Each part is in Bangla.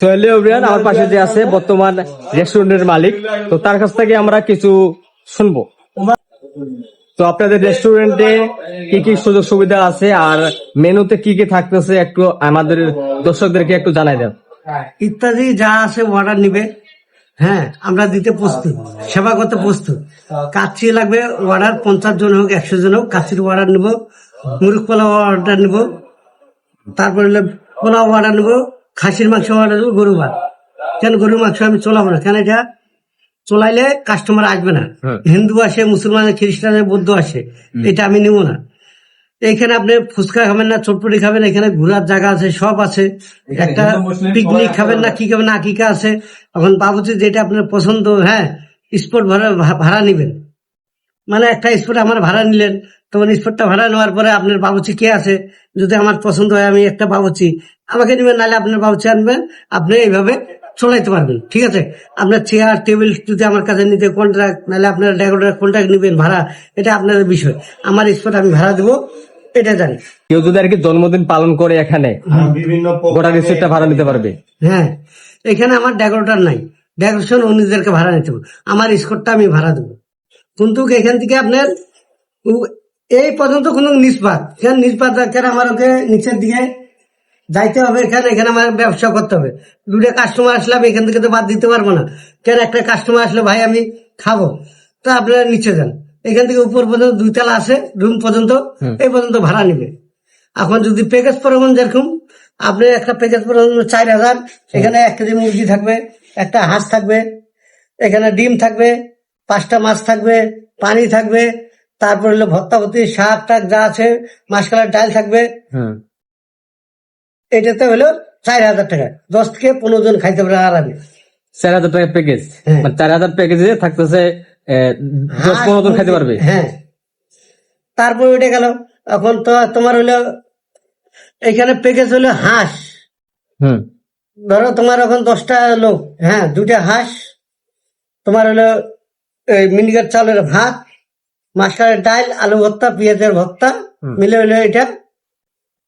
সোহেল এভরিওয়ান, আমার পাশে যে আছে বর্তমান রেস্টুরেন্টের মালিক, তো তার কাছ থেকে আমরা কিছু শুনবো। তো আপনাদের রেস্টুরেন্টে কি কি সুযোগ সুবিধা আছে আর মেনুতে কি কি থাকতেছে একটু আমাদের দর্শকদেরকে একটু জানাই দেন। ইত্যাদি যা আছে অর্ডার নিবে। হ্যাঁ, আমরা দিতে প্রস্তুত, সেবা করতে প্রস্তুত। কাচ্চি লাগবে অর্ডার 50 জন হোক 100 জন হোক, কাচ্চির অর্ডার নিব। মুরগ পোলাও অর্ডার নিব, তারপরে পোলাও অর্ডার নিব। খাসির মাংস অর্ডার নিব, গরু ভাত। কেন গরুর মাংস আমি চলাবো না, কেন এটা চলাইলে কাস্টমার আসবে না। হিন্দু আসে, মুসলমান, খ্রিস্টান, বৌদ্ধ আসে, এটা আমি নিব না। এইখানে আপনি ফুচকা খাবেন না চটপটি খাবেন, এখানে ঘোরার জায়গা আছে, সব আছে। একটা পিকনিক খাবেন না কি খাবেন না, আকিকা আছে। এখন বাবুজি যেটা আপনার পছন্দ, হ্যাঁ, স্পট ভাড়া নিবেন। মানে একটা স্পট আমার ভাড়া নিলেন, তখন স্পটটা ভাড়া নেওয়ার পরে আপনার বাবুচি কে আছে, যদি আমার পছন্দ হয় আমি একটা বাবুচি আমাকে নিবেন, নাহলে আপনার বাবুচি আনবেন। আপনি এইভাবে চলাইতে পারবেন, ঠিক আছে। আপনার চেয়ার টেবিল যদি আমার কাছে নিতে কন্ট্রাক্ট, নাহলে আপনার ডেকোরেটর কন্ট্রাক্ট নিবেন ভাড়া, এটা আপনাদের বিষয়। আমার স্পট আমি ভাড়া দেবো, এটা জানি। কেউ যদি আর কি জন্মদিন পালন করে এখানে গোটা রিসোর্টটা ভাড়া নিতে পারবে। হ্যাঁ, এখানে আমার ডেকোরেটর নাই, ডেকোরেশন অন্যদেরকে ভাড়া নিতে হবে, আমার স্কোরটা আমি ভাড়া দেবো। কিন্তু এখান থেকে আপনার এই পর্যন্ত কোনো নিষ্পাত, কেন নিষ্পাত কেন আমার ওকে নিচের দিকে যাইতে হবে, এখানে এখানে আমার ব্যবসা করতে হবে। দুটো কাস্টমার আসলে আমি এখান থেকে তো বাদ দিতে পারবো না। কেন একটা কাস্টমার আসলে ভাই আমি খাবো, তা আপনারা নিচে যান, এখান থেকে উপর পর্যন্ত 2 তলা আছে, রুম পর্যন্ত এই পর্যন্ত ভাড়া নিবে। এখন যদি প্যাকেজ পরিমাণ যেরকম, আপনি একটা প্যাকেজ পরিমাণ 4000, এখানে 1 কেজি মুরগি থাকবে, একটা হাঁস থাকবে, এখানে ডিম থাকবে, 5টা মাছ থাকবে, পানি থাকবে, তারপর হলো ভর্তা ভর্তি শাক টাক যা আছে, মাসকালার ডাল থাকবে। এটাতে হলো 4000 টাকা, 10 থেকে 15 জন খাইতে পারে আরামে। 4000 টাকা প্যাকেজ, হ্যাঁ। মানে 4000 প্যাকেজে থাকতেছে 10-15 জন খাইতে পারবে। হ্যাঁ, তারপর ওইটা গেল। এখন তো তোমার হলো এখানে প্যাকেজ হলো হাঁস। ধরো তোমার এখন 10টা লোক, হ্যাঁ, 2টা হাঁস, তোমার হলো মিনিকেট চালের ভাত, মাসকালের ডাল, আলু ভর্তা, পেঁয়াজের ভর্তা মিলে হলো এটা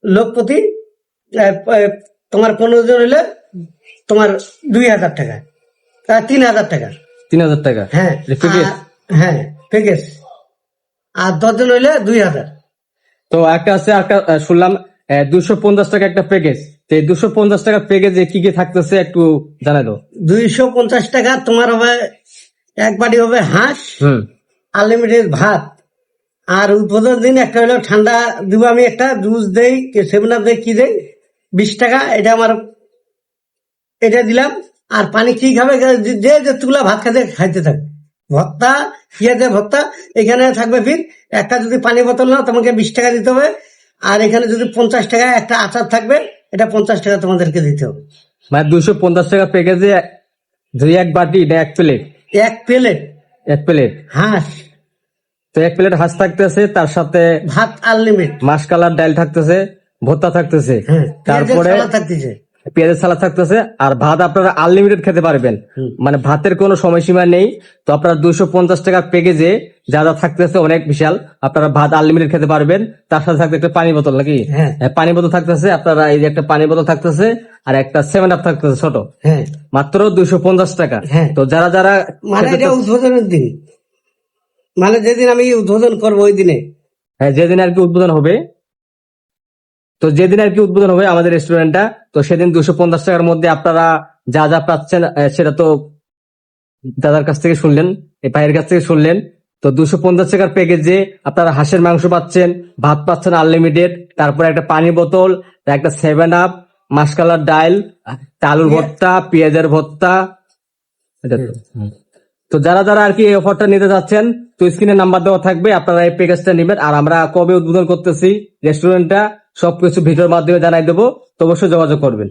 লোক প্রতি তোমার 15 জন হলে তোমার 2000 টাকা, 3000 টাকা। 3000 টাকা, হ্যাঁ হ্যাঁ প্যাকেজ। আর 10 জন হইলে 2000। তো একটা আছে, শুনলাম 250 টাকা একটা প্যাকেজ। তো এই 250 টাকা প্যাকেজে কি কি থাকতেছে একটু জানাই দাও। 250 টাকা তোমার হবে এক বাটি হবে হাঁস, আনলিমিটেড ভাত, আর উদ্বোধন দিন একটা হলো ঠান্ডা দিব, আমি একটা জুস দেই, 7 আপ দেই, কি দেই, 20 টাকা, এটা আমার এটা দিলাম। আর পানি কি খাবে, যে যে তুলা ভাত খাইতে থাকবে। ভর্তা পেঁয়াজের ভর্তা এখানে থাকবে, ফির একটা যদি পানি বোতল না তোমাকে 20 টাকা দিতে হবে। আর এখানে যদি 50 টাকা একটা আচার থাকবে, এটা 50 টাকা তোমাদেরকে দিতে হবে। মানে 250 টাকা প্যাকেজে এক বাটি না এক প্লেট? এক প্লেট হাঁস। তো 1 প্লেট হাঁস থাকতেছে, তার সাথে ভাত আনলিমিটেড, মাসকালার ডাল থাকতেছে, ভর্তা থাকতেছে, তারপরে থাকতেছে, পেঁয়াজের সালাদ থাকতেছে, আর ভাত আপনারা আনলিমিটেড খেতে পারবেন। মানে ভাতের কোনো সময়সীমা নেই। তো আপনারা 250 টাকার প্যাকেজে যা যা থাকতেছে অনেক বিশাল, আপনারা ভাত আনলিমিটেড খেতে পারবেন। তার সাথে থাকতে একটা পানি বোতল, নাকি? পানি বোতল থাকতেছে, আপনারা এই যে একটা পানি বোতল থাকতেছে, আর একটা 7 আপ থাকতেছে ছোট, মাত্র 250 টাকা। তো যারা যারা মানে এটা উদ্বোধনের দিন, মানে যেদিন আমি উদ্বোধন করবো ওই দিনে, হ্যাঁ, যেদিন আর কি উদ্বোধন হবে, তো যেদিন আর কি উদ্বোধন হবে আমাদের রেস্টুরেন্টটা, তো সেদিন 250 টাকার মধ্যে আপনারা যা যা পাচ্ছেন সেটা তো দাদার কাছ থেকে শুনলেন, এই ভাইয়ের কাছ থেকে শুনলেন। তো 250 টাকার প্যাকেজে আপনারা হাঁসের মাংস পাচ্ছেন, ভাত পাচ্ছেন আনলিমিটেড, তারপরে একটা পানি বোতল, একটা 7 আপ, মাসকালার ডাল, আলুর ভর্তা, পেঁয়াজের ভর্তা। তো যারা যারা আর কি এই অফারটা নিতে যাচ্ছেন, তো স্ক্রিনে নাম্বার দেওয়া থাকবে, আপনারা এই প্যাকেজটা নেবেন। আর আমরা কবে উদ্বোধন করতেছি রেস্টুরেন্টটা সবকিছু ভিডিওর মাধ্যমে জানাই দেবো, তো অবশ্যই যোগাযোগ করবেন।